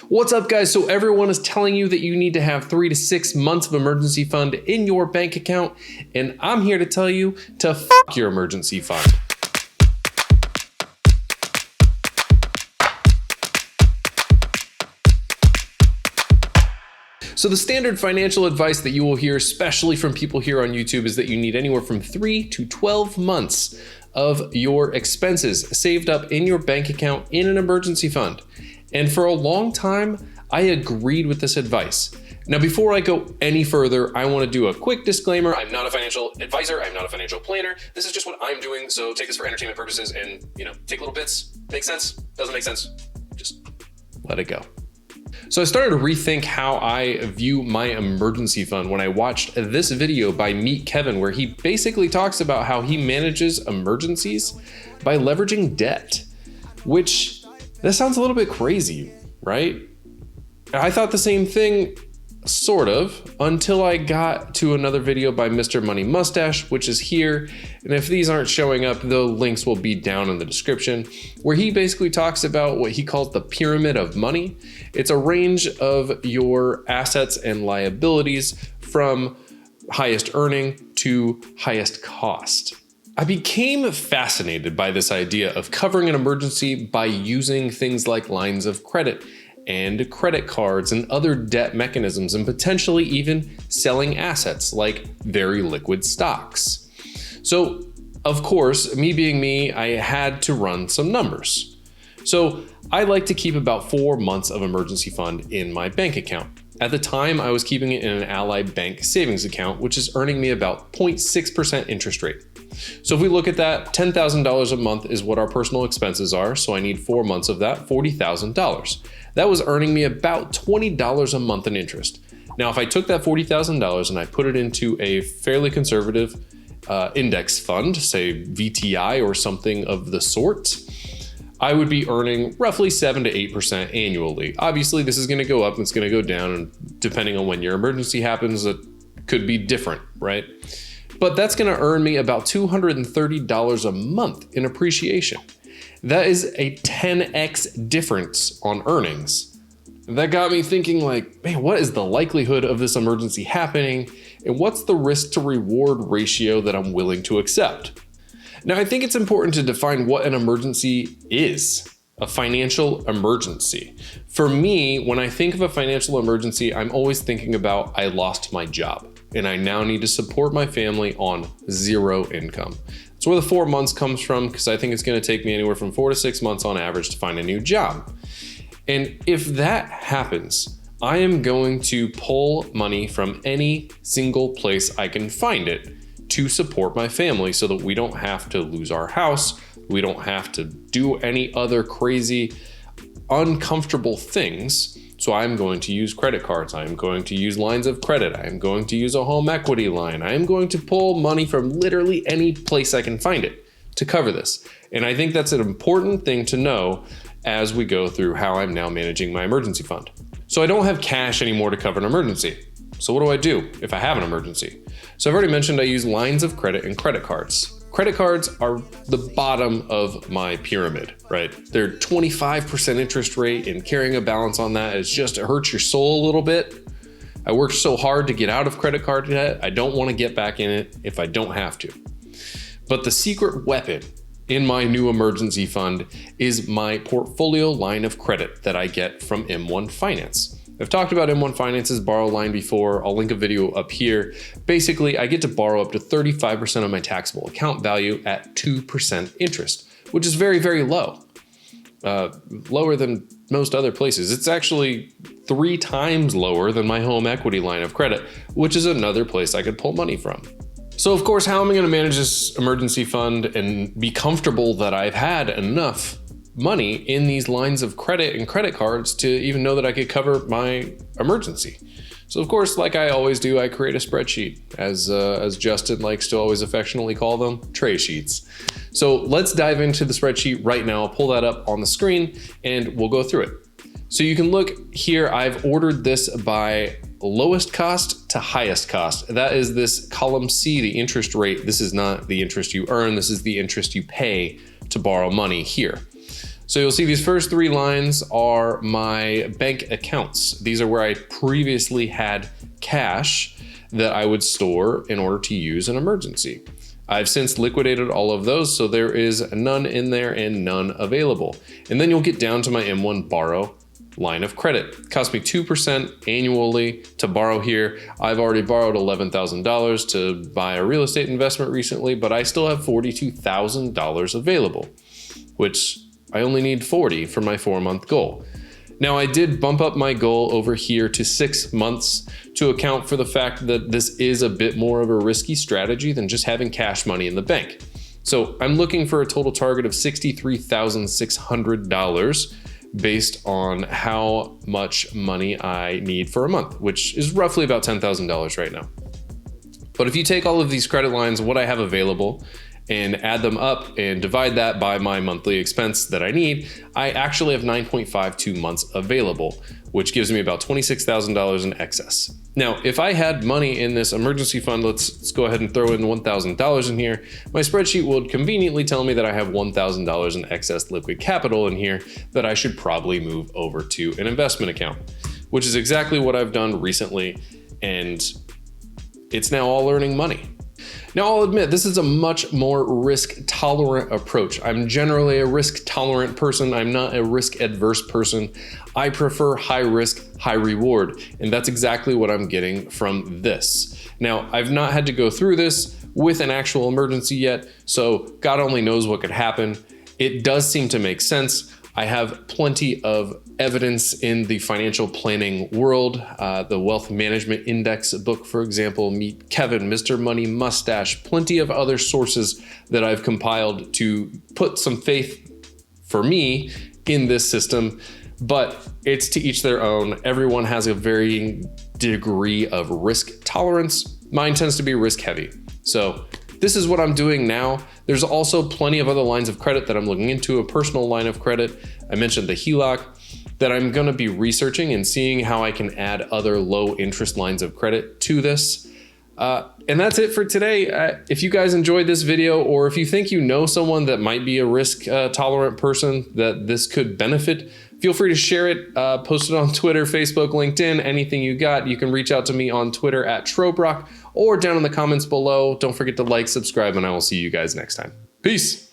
What's up, guys? So everyone is telling you that you need to have 3 to 6 months of emergency fund in your bank account, and I'm here to tell you to f your emergency fund. So the standard financial advice that you will hear, especially from people here on YouTube, is that you need anywhere from 3 to 12 months of your expenses saved up in your bank account in an emergency fund. And for a long time, I agreed with this advice. Now, before I go any further, I want to do a quick disclaimer. I'm not a financial advisor. I'm not a financial planner. This is just what I'm doing. So take this for entertainment purposes and, take little bits. Makes sense? Doesn't make sense? Just let it go. So I started to rethink how I view my emergency fund when I watched this video by Meet Kevin, where he basically talks about how he manages emergencies by leveraging debt, which that sounds a little bit crazy, right? I thought the same thing, sort of, until I got to another video by Mr. Money Mustache, which is here. And if these aren't showing up, the links will be down in the description, where he basically talks about what he calls the pyramid of money. It's a range of your assets and liabilities from highest earning to highest cost. I became fascinated by this idea of covering an emergency by using things like lines of credit and credit cards and other debt mechanisms, and potentially even selling assets like very liquid stocks. So, of course, me being me, I had to run some numbers. So I like to keep about 4 months of emergency fund in my bank account. At the time, I was keeping it in an Ally Bank savings account, which is earning me about 0.6% interest rate. So if we look at that, $10,000 a month is what our personal expenses are. So I need 4 months of that, $40,000. That was earning me about $20 a month in interest. Now, if I took that $40,000 and I put it into a fairly conservative index fund, say VTI or something of the sort, I would be earning roughly 7 to 8% annually. Obviously, this is going to go up and it's going to go down, and depending on when your emergency happens, it could be different, right? But that's going to earn me about $230 a month in appreciation. That is a 10x difference on earnings. That got me thinking, like, man, what is the likelihood of this emergency happening? And what's the risk to reward ratio that I'm willing to accept? Now, I think it's important to define what an emergency is. A financial emergency. For me, when I think of a financial emergency, I'm always thinking about I lost my job and I now need to support my family on zero income. That's where the 4 months comes from, because I think it's going to take me anywhere from 4 to 6 months on average to find a new job. And if that happens, I am going to pull money from any single place I can find it to support my family, so that we don't have to lose our house. We don't have to do any other crazy, uncomfortable things. So I'm going to use credit cards. I'm going to use lines of credit. I'm going to use a home equity line. I am going to pull money from literally any place I can find it to cover this. And I think that's an important thing to know as we go through how I'm now managing my emergency fund. So I don't have cash anymore to cover an emergency. So what do I do if I have an emergency? So I've already mentioned I use lines of credit and credit cards. Credit cards are the bottom of my pyramid, right? They're 25% interest rate, and carrying a balance on that is just, it hurts your soul a little bit. I worked so hard to get out of credit card debt. I don't want to get back in it if I don't have to. But the secret weapon in my new emergency fund is my portfolio line of credit that I get from M1 Finance. I've talked about M1 Finance's borrow line before. I'll link a video up here. Basically, I get to borrow up to 35% of my taxable account value at 2% interest, which is very, very low. Lower than most other places. It's actually 3 times lower than my home equity line of credit, which is another place I could pull money from. So of course, how am I going to manage this emergency fund and be comfortable that I've had enough money in these lines of credit and credit cards to even know that I could cover my emergency? So of course, like I always do, I create a spreadsheet, as Justin likes to always affectionately call them, Trae sheets. So let's dive into the spreadsheet right now. I'll pull that up on the screen and we'll go through it. So you can look here, I've ordered this by lowest cost to highest cost. That is this column C, the interest rate. This is not the interest you earn, this is the interest you pay to borrow money here. So you'll see these first 3 lines are my bank accounts. These are where I previously had cash that I would store in order to use an emergency. I've since liquidated all of those, so there is none in there and none available. And then you'll get down to my M1 borrow line of credit. It cost me 2% annually to borrow here. I've already borrowed $11,000 to buy a real estate investment recently, but I still have $42,000 available, which I only need $40 for my 4-month goal. Now, I did bump up my goal over here to 6 months to account for the fact that this is a bit more of a risky strategy than just having cash money in the bank. So I'm looking for a total target of $63,600 based on how much money I need for a month, which is roughly about $10,000 right now. But if you take all of these credit lines, what I have available, and add them up and divide that by my monthly expense that I need, I actually have 9.52 months available, which gives me about $26,000 in excess. Now, if I had money in this emergency fund, let's go ahead and throw in $1,000 in here, my spreadsheet would conveniently tell me that I have $1,000 in excess liquid capital in here that I should probably move over to an investment account, which is exactly what I've done recently, and it's now all earning money. Now, I'll admit, this is a much more risk-tolerant approach. I'm generally a risk-tolerant person. I'm not a risk-adverse person. I prefer high risk, high reward, and that's exactly what I'm getting from this. Now, I've not had to go through this with an actual emergency yet, so God only knows what could happen. It does seem to make sense. I have plenty of evidence in the financial planning world. The Wealth Management Index book, for example, meet Kevin, Mr. Money Mustache, plenty of other sources that I've compiled to put some faith for me in this system, but it's to each their own. Everyone has a varying degree of risk tolerance. Mine tends to be risk heavy. So this is what I'm doing now. There's also plenty of other lines of credit that I'm looking into, a personal line of credit. I mentioned the HELOC that I'm gonna be researching and seeing how I can add other low interest lines of credit to this. And that's it for today. If you guys enjoyed this video, or if you think you know someone that might be a risk tolerant person that this could benefit, feel free to share it, post it on Twitter, Facebook, LinkedIn, anything you got. You can reach out to me on Twitter at Robrock or down in the comments below. Don't forget to like, subscribe, and I will see you guys next time. Peace.